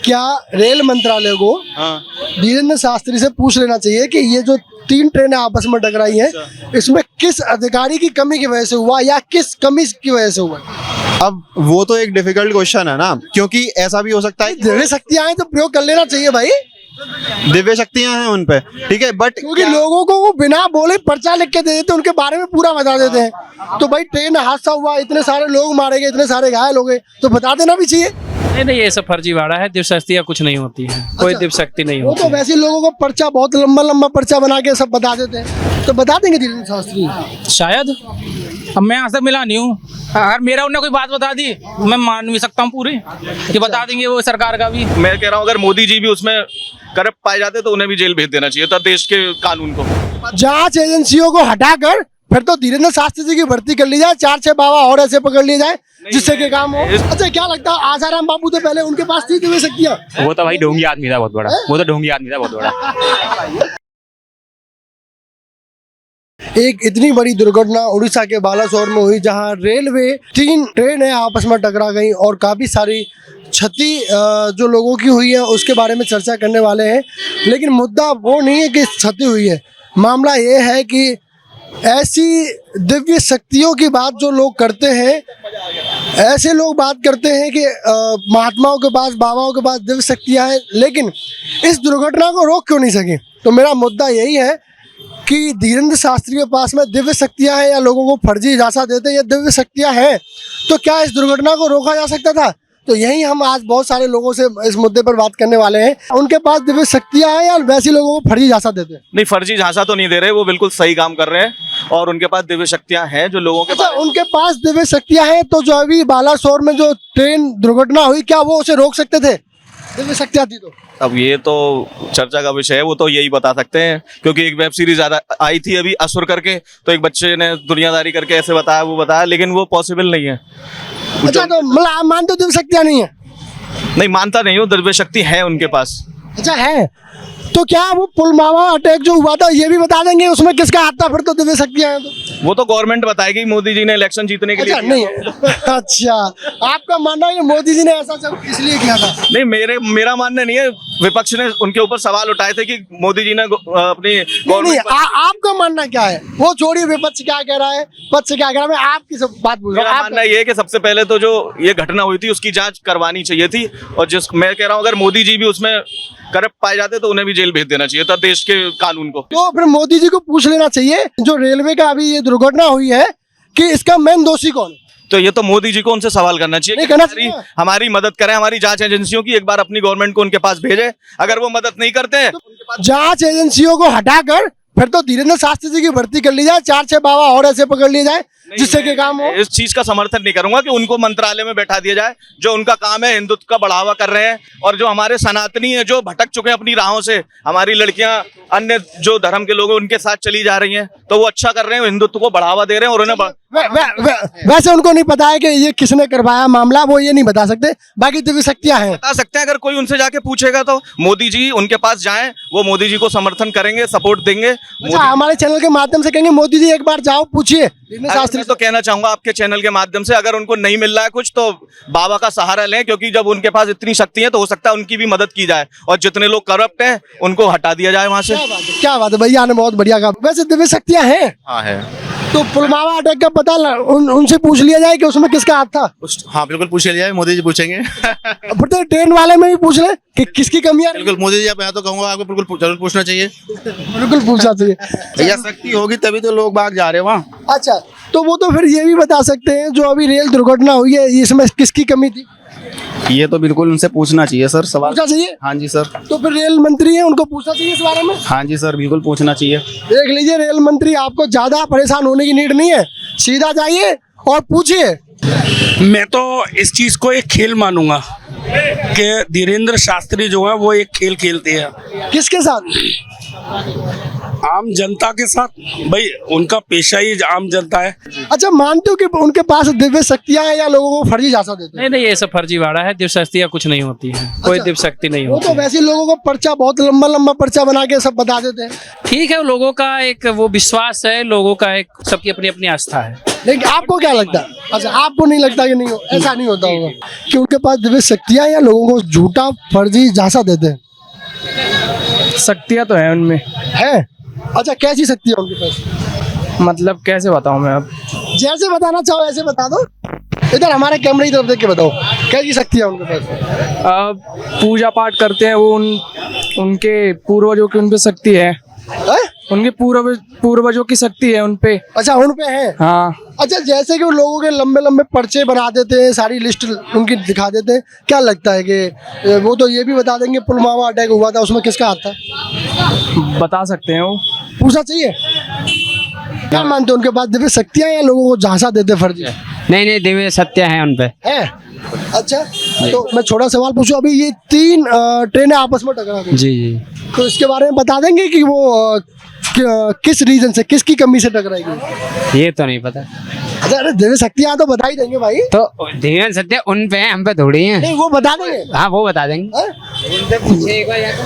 क्या रेल मंत्रालय को धीरेन्द्र शास्त्री से पूछ लेना चाहिए कि ये जो 3 ट्रेनें आपस में टकराई हैं इसमें किस अधिकारी की कमी की वजह से हुआ या किस कमी की वजह से हुआ? अब वो तो एक डिफिकल्ट क्वेश्चन है ना, क्योंकि ऐसा भी हो सकता है दिव्य शक्तियां हैं तो प्रयोग कर लेना चाहिए भाई, दिव्य शक्तियां हैं उन पे, ठीक है, बट क्योंकि लोगों को वो बिना बोले पर्चा लिख के दे देते, उनके बारे में पूरा बता देते हैं। तो भाई ट्रेन हादसा हुआ, इतने सारे लोग मारे गए, इतने सारे घायल हो गए, तो बता देना भी चाहिए। नहीं, ये सब फर्जीवाड़ा है। दिव्य शक्तियाँ कुछ नहीं होती है, कोई दिव्य शक्ति नहीं वो होती तो वैसे लोगों को पर्चा बहुत लंबा पर्चा बना के सब बता देते हैं, तो बता देंगे धीरेन्द्र शास्त्री शायद। अब मैं आज तक मिला नहीं हूँ, अगर मेरा उन्हें कोई बात बता दी मैं मान भी सकता हूँ पूरी कि बता देंगे वो सरकार का भी। मैं कह रहा हूँ अगर मोदी जी भी उसमें करप्ट पाए जाते तो उन्हें भी जेल भेज देना चाहिए था देश के कानून को। जांच एजेंसियों को हटाकर फिर तो धीरेन्द्र शास्त्री जी की भर्ती कर ली जाए, 4-6 बाबा और ऐसे पकड़ लिए जाए जिससे कि काम हो। अच्छा क्या लगता है आसाराम बापू तो पहले उनके पास थी दिव्य शक्तियां? वो तो भाई ढोंगी आदमी था बहुत बड़ा, वो तो ढोंगी आदमी था बहुत बड़ा। एक इतनी बड़ी दुर्घटना उड़ीसा के बालासोर में हुई जहां रेलवे 3 ट्रेनें आपस में टकरा गई और काफी सारी क्षति जो लोगों की हुई है उसके बारे में चर्चा करने वाले हैं। लेकिन मुद्दा वो नहीं है कि क्षति हुई है, मामला ये है कि ऐसी दिव्य शक्तियों की बात जो लोग करते हैं, ऐसे लोग बात करते हैं कि महात्माओं के पास, बाबाओं के पास दिव्य शक्तियाँ हैं, लेकिन इस दुर्घटना को रोक क्यों नहीं सके। तो मेरा मुद्दा यही है कि धीरेन्द्र शास्त्री के पास में दिव्य शक्तियाँ हैं या लोगों को फर्जी झांसा देते हैं, ये दिव्य शक्तियाँ हैं तो क्या इस दुर्घटना को रोका जा सकता था? तो यही हम आज बहुत सारे लोगों से इस मुद्दे पर बात करने वाले हैं। उनके पास दिव्य शक्तियाँ हैं या वैसे लोगों को फर्जी झांसा देते हैं? नहीं, फर्जी झांसा तो नहीं दे रहे, वो बिल्कुल सही काम कर रहे हैं और उनके पास दिव्य शक्तियां हैं जो लोगों के अच्छा, उनके पास दिव्य शक्तियाँ हैं तो जो अभी बालासोर में जो ट्रेन दुर्घटना हुई क्या वो उसे रोक सकते थे दिव्य शक्तियाँ थी तो? अब ये तो चर्चा का विषय है, वो तो यही बता सकते हैं क्योंकि एक वेब सीरीज आई थी अभी असुर करके, तो एक बच्चे ने दुनियादारी करके ऐसे बताया वो बताया, लेकिन वो पॉसिबल नहीं है। अच्छा तो मतलब आप मानते हो दिव्य शक्तियाँ नहीं है? नहीं मानता नहीं हूँ, दिव्य शक्ति है उनके पास। अच्छा है तो क्या वो पुलवामा अटैक जो हुआ था ये भी बता देंगे उसमें किसका हाथ था? फिर तो दिव्य शक्तियाँ हैं तो वो तो गवर्नमेंट बताएगी, मोदी जी ने इलेक्शन जीतने के लिए अच्छा नहीं अच्छा आपका मानना है कि मोदी जी ने ऐसा सब इसलिए किया था? नहीं, मेरा मानना नहीं है, विपक्ष ने उनके ऊपर सवाल उठाए थे कि मोदी जी ने अपनी गवर्नमेंट। आपका मानना क्या है? वो छोड़िए विपक्ष क्या कह रहा है, पक्ष क्या कह रहा है, मैं आपकी सब बात पूछ रहा हूँ। मेरा मानना ये है कि सबसे पहले तो जो ये घटना हुई थी उसकी जांच करवानी चाहिए थी, और मैं कह रहा हूँ अगर मोदी जी भी उसमें करप्ट पाए जाते तो उन्हें भी जेल भेज देना चाहिए था देश के कानून को। तो फिर मोदी जी को पूछ लेना चाहिए जो रेलवे का अभी ये दुर्घटना हुई है कि इसका मेन दोषी कौन है? तो ये तो मोदी जी को उनसे सवाल करना चाहिए नहीं कि करना चाहिए। हमारी मदद करें, हमारी जांच एजेंसियों की एक बार अपनी गवर्नमेंट को उनके पास भेजे। अगर वो मदद नहीं करते हैं जांच एजेंसियों को हटाकर फिर तो धीरेन्द्र शास्त्री जी की भर्ती कर ली जाए, 4-6 बाबा और ऐसे पकड़ लिए जाए जिससे कि काम हो। इस चीज का समर्थन नहीं करूंगा कि उनको मंत्रालय में बैठा दिया जाए, जो उनका काम है हिंदुत्व का बढ़ावा कर रहे हैं, और जो हमारे सनातनी है जो भटक चुके हैं अपनी राहों से, हमारी लड़कियां अन्य जो धर्म के लोग हैं उनके साथ चली जा रही हैं, तो वो अच्छा कर रहे हैं, हिंदुत्व को बढ़ावा दे रहे हैं और उन्हें वैसे उनको नहीं पता है कि ये किसने करवाया मामला, वो ये नहीं बता सकते, बाकी दिव्य शक्तियां हैं बता सकते हैं। अगर कोई उनसे जाके पूछेगा तो मोदी जी उनके पास जाएं, वो मोदी जी को समर्थन करेंगे, सपोर्ट देंगे। अच्छा, हमारे चैनल के माध्यम से कहेंगे मोदी जी एक बार जाओ पूछिए शास्त्री। मैं तो कहना चाहूंगा आपके चैनल के माध्यम से, अगर उनको नहीं मिल रहा है कुछ तो बाबा का सहारा लें, क्योंकि जब उनके पास इतनी शक्ति है तो हो सकता है उनकी भी मदद की जाए, और जितने लोग करप्ट हैं उनको हटा दिया जाए वहां से। क्या बात है भैया ने बहुत बढ़िया कहा। वैसे दिव्य शक्तियां हैं? हाँ है। तो पुलवामा अटैक का पता उनसे पूछ लिया जाए कि उसमें किसका हाथ था? हाँ बिल्कुल पूछ लिया जाए, मोदी जी पूछेंगे। फिर तो ट्रेन वाले में भी पूछ ले कि किसकी कमियां। बिल्कुल मोदी जी, मैं तो कहूँगा आपको बिल्कुल जरूर पूछना चाहिए। बिल्कुल पूछना चाहिए। भैया शक्ति होगी तभी तो लोग भाग जा रहे हैं वहाँ। अच्छा तो वो तो फिर ये भी बता सकते हैं जो अभी रेल दुर्घटना हुई है इसमें किसकी कमी थी? ये तो बिल्कुल उनसे पूछना चाहिए सर, सवाल पूछना चाहिए। हाँ जी सर। तो फिर रेल मंत्री है उनको पूछना चाहिए इस बारे में। हाँ जी सर, बिल्कुल पूछना चाहिए। देख लीजिए रेल मंत्री, आपको ज्यादा परेशान होने की नीड नहीं है, सीधा जाइए और पूछिए। मैं तो इस चीज को एक खेल मानूंगा कि धीरेन्द्र शास्त्री जो है वो एक खेल खेलते हैं। किसके साथ? आम जनता के साथ। भाई उनका पेशा ही आम जनता है। अच्छा, मानते हो कि उनके पास दिव्य शक्तियां हैं या लोगों को फर्जी झांसा देते हैं? नहीं, ये सब फर्जीवाड़ा है। दिव्य शक्तियाँ कुछ नहीं होती है, कोई दिव्य शक्ति नहीं वो होती। तो वैसे लोगों को पर्चा बहुत लंबा पर्चा बना के सब बता देते हैं। ठीक है, लोगों का एक वो विश्वास है, लोगों का एक सबकी अपनी अपनी आस्था है। लेकिन आपको क्या लगता है? अच्छा, आपको नहीं लगता कि नहीं हो, ऐसा नहीं होता होगा कि उनके पास दिव्य शक्तियां या लोगों को झूठा फर्जी झांसा देते हैं? शक्तियाँ तो है उनमें। है? अच्छा, कैसी शक्ति है उनके पास? मतलब कैसे बताऊँ मैं अब? जैसे बताना चाहो ऐसे बता दो। इधर हमारे कैमरे की तरफ देख के बताओ, कैसी शक्ति है उनके पास? पूजा पाठ करते हैं वो, उनके पूर्वजों की उन पे शक्ति है। हैं? उनके पूर्वजों की शक्ति है उन पे। अच्छा, उन पे है। हाँ। अच्छा, जैसे कि वो लोगों के लंबे लंबे पर्चे बना देते हैं, सारी लिस्ट उनकी दिखा देते हैं, क्या लगता है कि वो तो ये भी बता देंगे पुलवामा अटैक हुआ था उसमें किसका हाथ था? बता सकते हैं वो। पूछना चाहिए। क्या मानते हो उनके पास दिव्य शक्तियां या लोगों को झांसा देते फर्जी? नहीं नहीं, दिव्य सत्य है उन पे। है? अच्छा, तो मैं छोटा सवाल पूछूं, अभी ये 3 ट्रेनें आपस में टकरा गई, जी जी। तो इसके बारे में बता देंगे कि वो किस रीजन से, किसकी कमी से टकराई गई? ये तो नहीं पता। अच्छा, अरे दिव्य शक्तियां तो बता ही देंगे भाई। तो दिव्य सत्य उन पे है, हम पे थोड़ी है। नहीं, वो बता देंगे। हाँ, वो बता देंगे। हैं?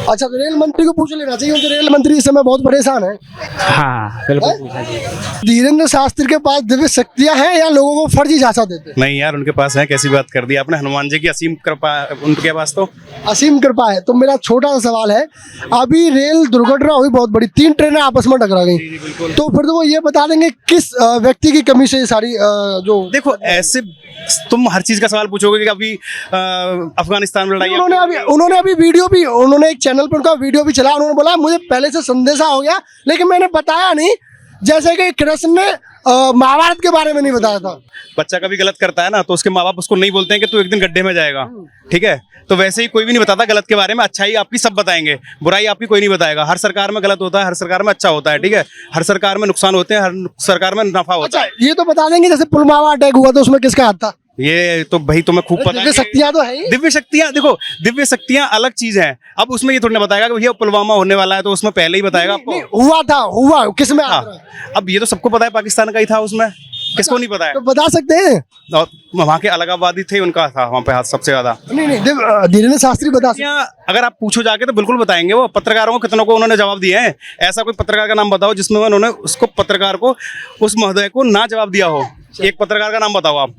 अच्छा, तो रेल मंत्री को पूछ लेना चाहिए, क्योंकि रेल मंत्री इस समय बहुत परेशान है। हाँ बिल्कुल पूछा चाहिए। धीरेन्द्र शास्त्री के पास दिव्य शक्तियां हैं या लोगों को फर्जी झांसा देते हैं? नहीं यार, उनके पास है, कैसी बात कर दी आपने। हनुमान जी की असीम कृपा उनके पास तो। असीम कृपा है। तो मेरा छोटा सा सवाल है, अभी रेल दुर्घटना हुई बहुत बड़ी, 3 ट्रेनें आपस में टकरा गई, तो फिर तो वो ये बता देंगे किस व्यक्ति की कमी से ये सारी जो देखो, ऐसे तुम हर चीज का सवाल पूछोगे कि अभी अफगानिस्तान में लड़ाई उन्होंने अभी वीडियो भी, उन्होंने एक चैनल पर उनका वीडियो भी चला, उन्होंने बोला मुझे पहले से संदेशा हो गया लेकिन मैंने बताया नहीं, जैसे कि कृष्ण ने महाभारत के बारे में नहीं बताया था। बच्चा कभी गलत करता है ना, तो उसके माँ बाप उसको नहीं बोलते हैं कि तू एक दिन गड्ढे में जाएगा, ठीक है? तो वैसे ही कोई भी नहीं बताता गलत के बारे में, अच्छाई आपकी सब बताएंगे, बुराई आपकी कोई नहीं बताएगा। हर सरकार में गलत होता है, हर सरकार में अच्छा होता है, ठीक है? हर सरकार में नुकसान होते हैं, हर सरकार में नफा होता है। अच्छा, ये तो बता देंगे जैसे पुलवामा अटैक हुआ तो उसमें किसका हाथ था? ये तो भाई तुम्हें खूब पता है। दिव्य शक्तियां तो है ही। दिव्य शक्तियां, देखो दिव्य शक्तियां अलग चीज है। अब उसमें ये थोड़ी ना बताएगा कि भैया पुलवामा होने वाला है, तो उसमें पहले ही बताएगा आपको। हुआ किस में? हाँ, अब ये तो सबको पता है, पाकिस्तान का ही था उसमें, किसको नहीं पता है? तो बता सकते हैं। और वहाँ के अलगाववादी थे, उनका था वहाँ पे हाथ सबसे ज्यादा। नहीं, धीरेन्द्र शास्त्री बता सकते हैं। अगर आप पूछो जाके तो बिल्कुल बताएंगे। वो पत्रकारों को कितनों को उन्होंने जवाब दिए हैं। ऐसा कोई पत्रकार का नाम बताओ जिसमें उन्होंने उसको पत्रकार को, उस महोदय को ना जवाब दिया हो। एक पत्रकार का नाम बताओ आप।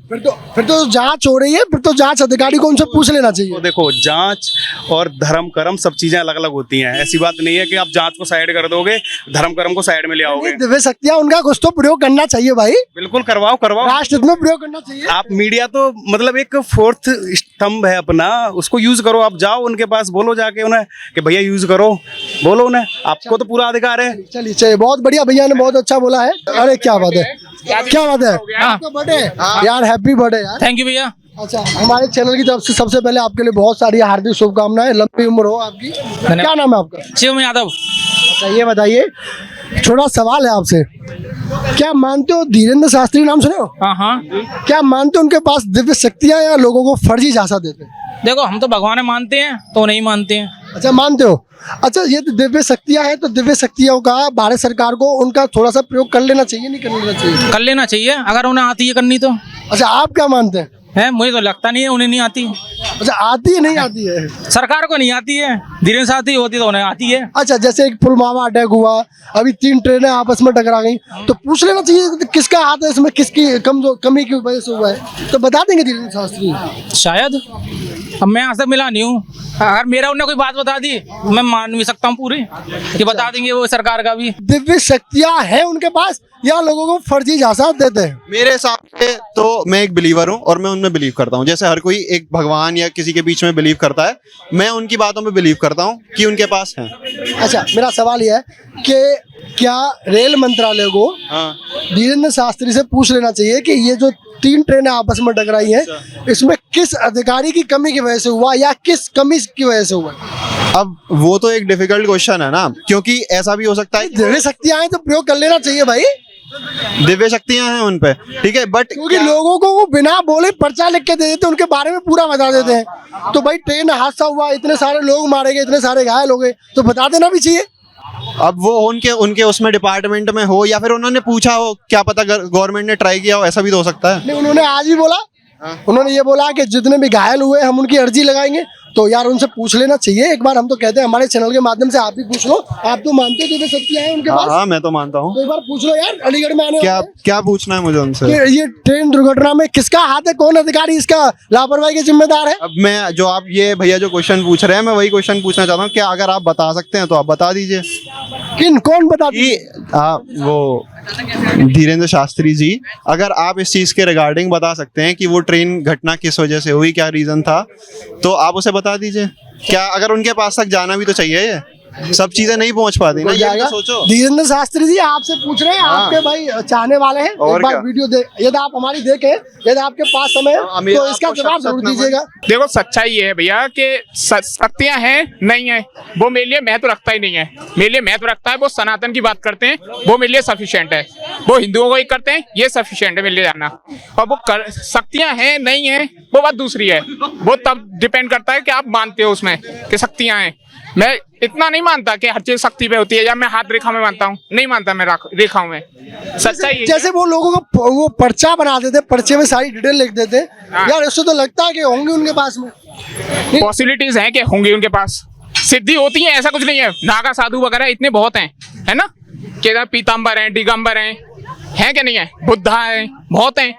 फिर तो जांच हो रही है, फिर तो जांच अधिकारी को उनसे पूछ लेना चाहिए। तो देखो, जांच और धर्म कर्म सब चीजें अलग अलग होती हैं। ऐसी बात नहीं है कि आप जांच को साइड कर दोगे, धर्म कर्म को साइड में ले आओगे। दिव्य शक्तियां उनका कुछ तो प्रयोग करना चाहिए भाई। बिल्कुल करवाओ। राष्ट्र हित में प्रयोग करना चाहिए। आप मीडिया तो मतलब एक 4th स्तंभ है अपना, उसको यूज करो। आप जाओ उनके पास, बोलो जाके उन्हें कि भैया यूज करो, बोलो उन्हें, आपको तो पूरा अधिकार है। चलिए, बहुत बढ़िया, भैया ने बहुत अच्छा बोला है। अरे क्या बात है, क्या बात है, आपका बर्थडे यार, हैप्पी बर्थडे यार। थैंक यू भैया। अच्छा, हमारे चैनल की तरफ से सबसे पहले आपके लिए बहुत सारी हार्दिक शुभकामनाएं, लंबी उम्र हो आपकी। क्या नाम है आपका? शिवम यादव। अच्छा, ये बताइए, छोटा सवाल है आपसे, क्या मानते हो धीरेन्द्र शास्त्री नाम सुने हो? हाँ। क्या मानते हो उनके पास दिव्य शक्तियां या लोगों को फर्जी झांसा देते हैं? देखो, हम तो भगवान मानते हैं, तो नहीं मानते हैं। अच्छा, मानते हो। अच्छा, ये तो दिव्य शक्तियां हैं, तो दिव्य शक्तियों का भारत सरकार को उनका थोड़ा सा प्रयोग कर लेना चाहिए, नहीं कर लेना चाहिए? कर लेना चाहिए, अगर उन्हें आती है करनी तो। अच्छा, आप क्या मानते हैं? मुझे तो लगता नहीं है उन्हें नहीं आती। अच्छा, आती है, नहीं आती है? सरकार को नहीं आती है, धीरेन्द्र शास्त्री होती तो उन्हें आती है। अच्छा, जैसे एक पुलवामा अटैक हुआ, अभी 3 ट्रेनें आपस में टकरा गई, तो पूछ लेना चाहिए कि किसका हाथ है इसमें, किसकी कमी की वजह से हुआ है, तो बता देंगे धीरेन्द्र शास्त्री शायद। अब मैं आज तक मिला नहीं हूँ, अगर मेरा उन्हें कोई बात बता दी मैं मान भी सकता हूँ पूरी, कि बता देंगे वो सरकार का भी। दिव्य शक्तियां हैं उनके पास या लोगों को फर्जी झांसा देते हैं? मेरे हिसाब से तो मैं एक बिलीवर हूँ और मैं उनमें बिलीव करता हूँ। जैसे हर कोई एक भगवान या किसी के बीच में बिलीव करता है, मैं उनकी बातों में बिलीव करता हूँ कि उनके पास है। अच्छा, मेरा सवाल यह है कि क्या रेल मंत्रालय को धीरेन्द्र शास्त्री से पूछ लेना चाहिए कि ये जो 3 ट्रेनें आपस में टकराई हैं, इसमें किस अधिकारी की कमी की वजह से हुआ या किस कमी की वजह से हुआ? अब वो तो एक डिफिकल्ट क्वेश्चन है ना, क्योंकि ऐसा भी हो सकता है दिव्य शक्तियां हैं तो प्रयोग कर लेना चाहिए भाई। दिव्य शक्तियां हैं उन पे, ठीक है, बट क्योंकि लोगों को वो बिना बोले पर्चा लिख के दे देते, उनके बारे में पूरा बता देते हैं। तो भाई ट्रेन हादसा हुआ, इतने सारे लोग मारे गए, इतने सारे घायल हो गए, तो बता देना भी चाहिए। अब वो उनके उसमें डिपार्टमेंट में हो या फिर उन्होंने पूछा हो, क्या पता गवर्नमेंट ने ट्राई किया हो, ऐसा भी तो हो सकता है। नहीं, उन्होंने आज भी बोला, उन्होंने ये बोला कि जितने भी घायल हुए हम उनकी अर्जी लगाएंगे, तो यार उनसे पूछ लेना चाहिए एक बार। हम तो कहते हैं हमारे चैनल के माध्यम से आप भी पूछ लो। आप तो मानते हो दिव्य शक्तियां हैं उनके पास? हाँ मैं तो मानता हूँ। तो एक बार पूछ लो यार, अलीगढ़ में आने क्या वाले हैं। क्या पूछना है मुझे उनसे? कि ये ट्रेन दुर्घटना में किसका हाथ है, कौन अधिकारी इसका लापरवाही के जिम्मेदार है? अब मैं जो आप ये भैया जो क्वेश्चन पूछ रहे हैं, मैं वही क्वेश्चन पूछना चाहता हूँ। क्या अगर आप बता सकते हैं तो आप बता दीजिए कौन बता कि वो धीरेन्द्र शास्त्री जी, अगर आप इस चीज के रिगार्डिंग बता सकते हैं कि वो ट्रेन घटना किस वजह से हुई, क्या रीजन था, तो आप उसे बता दीजिए। क्या अगर उनके पास तक जाना भी तो चाहिए, ये सब चीजें नहीं पहुंच पाती ना, ये भी तो सोचो। धीरेन्द्र शास्त्री जी आपसे पूछ रहे हैं, आपके भाई चाहने वाले हैं। और एक बार क्या? वीडियो यदि आप हमारी देखें, यदि आपके पास समय है तो इसका जवाब जरूर दीजिएगा। देखो सच्चाई ये है भैया कि शक्तियां हैं नहीं है, वो मेरे लिए महत्व रखता ही नहीं है। मेरे लिए महत्व रखता है वो सनातन की बात करते हैं, वो मेरे लिए सफिशिएंट है। वो हिंदुओं को ही करते हैं, ये सफिशिएंट है मेरे लिए जानना। और वो शक्तियां हैं नहीं है वो बात दूसरी है। वो तब डिपेंड करता है कि आप मानते हो उसमें कि शक्तियां हैं। मैं इतना नहीं मानता कि हर चीज शक्ति पे होती है, या मैं हाथ रेखा में मानता हूँ, नहीं मानता मैं रेखाओं में। सच्चाई जैसे वो लोगों को वो पर्चा बना देते, पर्चे में सारी डिटेल लिख देते, यार इससे तो लगता है कि होंगे उनके पास में पॉसिबिलिटीज हैं कि होंगी उनके पास, सिद्धि होती है, ऐसा कुछ नहीं है। नागा साधु वगैरह इतने बहुत हैं, है ना, केदार पीताम्बर हैं, दिगंबर हैं कि नहीं है, बुद्धा हैं, बहुत हैं।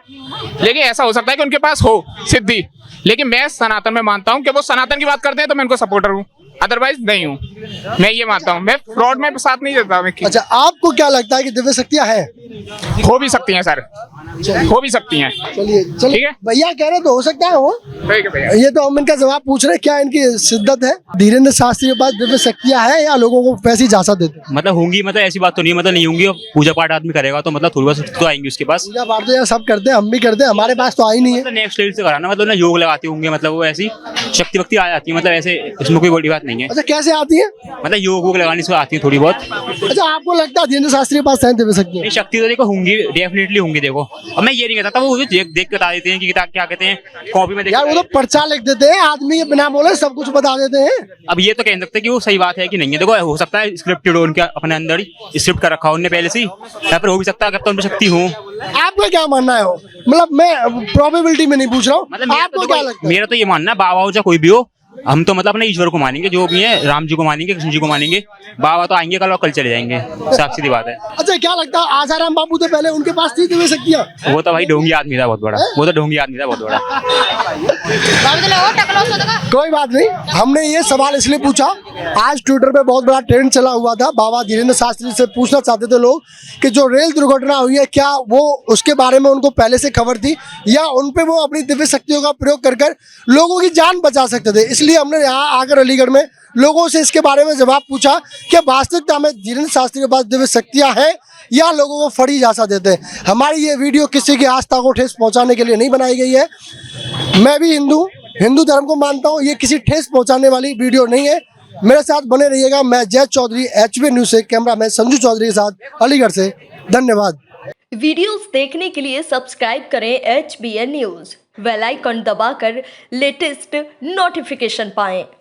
लेकिन ऐसा हो सकता है कि उनके पास हो सिद्धि, लेकिन मैं सनातन में मानता हूँ कि वो सनातन की बात करते हैं तो मैं उनको सपोर्टर हूँ, अदरवाइज नहीं हूँ। मैं ये मानता हूँ, मैं फ्रॉड में साथ नहीं देता। अच्छा, आपको क्या लगता है कि दिव्य शक्तियां हैं? हो भी सकती हैं सर, हो भी सकती हैं। चलिए ठीक है भैया कह रहे तो हो सकता है हो। ठीक है भैया, ये तो हम इनका जवाब पूछ रहे हैं, क्या इनकी शिद्दत है? धीरेन्द्र शास्त्री के पास दिव्य शक्तियां हैं या लोगों को वैसे ही झांसा देते हैं? मतलब होंगी, मतलब ऐसी बात तो नहीं, मतलब नहीं होंगी। पूजा पाठ आदमी करेगा तो मतलब थोड़ी बहुत तो आएंगी उसके पास। पूजा पाठ तो यार सब करते हैं, हम भी करते हैं, हमारे पास तो आई नहीं है। मतलब नेक्स्ट लेवल से कराना, मतलब ना योग लगाते होंगे, मतलब वो ऐसी शक्ति वक्ति आ जाती है, मतलब ऐसे इसमें कोई बड़ी बात नहीं है। अच्छा, कैसे आती है? मतलब योग वोग लगाने से आती है थोड़ी बहुत। अच्छा, आपको लगता है धीरेन्द्र शास्त्री के पास है दिव्य शक्तियां? नहीं, शक्ति तो देखो होंगी, डेफिनेटली होंगी। देखो अब मैं ये नहीं कहता, वो देख के बता देते हैं कि क्या कहते हैं, कॉपी में यार वो तो पर्चा लिख देते हैं, आदमी के बिना बोले सब कुछ बता देते हैं। अब ये तो कह सकते हैं कि वो सही बात है कि नहीं है। देखो हो सकता है स्क्रिप्टेड हो, उनके अपने अंदर ही स्क्रिप्ट कर रखा हो उनने पहले से ही, या फिर हो भी सकता है कि उनमें शक्ति हो। आपका क्या मानना है? मतलब मैं प्रोबेबिलिटी में नहीं पूछ रहा हूँ, मतलब आपको क्या लगता है? मेरा तो ये मानना है, बाबा हो चाहे कोई भी हो, हम तो मतलब अपने ईश्वर को मानेंगे, जो भी है, राम जी को मानेंगे, कृष्ण जी को मानेंगे। बाबा तो आएंगे कल और कल चले जाएंगे, साफ सीधी बात है। अच्छा, क्या लगता है आसाराम बापू तो पहले उनके पास थी दिव्य शक्तियां? वो तो भाई ढोंगी आदमी था बहुत बड़ा, वो तो ढोंगी आदमी था बहुत बड़ा। कोई बात नहीं, हमने ये सवाल इसलिए पूछा, आज ट्विटर पे बहुत बड़ा ट्रेंड चला हुआ था। बाबा धीरेन्द्र शास्त्री से पूछना चाहते थे लोग कि जो रेल दुर्घटना हुई है, क्या वो उसके बारे में उनको पहले से खबर थी, या उन पे वो अपनी दिव्य शक्तियों का प्रयोग कर लोगों की जान बचा सकते थे। इसलिए हमने यहाँ आकर अलीगढ़ में लोगों से इसके बारे में जवाब पूछा कि वास्तविकता में धीरेन्द्र शास्त्री के पास दिव्य शक्तियाँ हैं या लोगों को फड़ी झांसा देते हैं। हमारी ये वीडियो किसी की आस्था को ठेस पहुँचाने के लिए नहीं बनाई गई है। मैं भी हिंदू धर्म को मानता हूँ, ये किसी ठेस पहुँचाने वाली वीडियो नहीं है। मेरे साथ बने रहिएगा। मैं जय चौधरी, HB न्यूज़ से कैमरा मैन संजू चौधरी के साथ अलीगढ़ से। धन्यवाद। वीडियोस देखने के लिए सब्सक्राइब करें HBN न्यूज़, बेल आइकन दबाकर लेटेस्ट नोटिफिकेशन पाएं।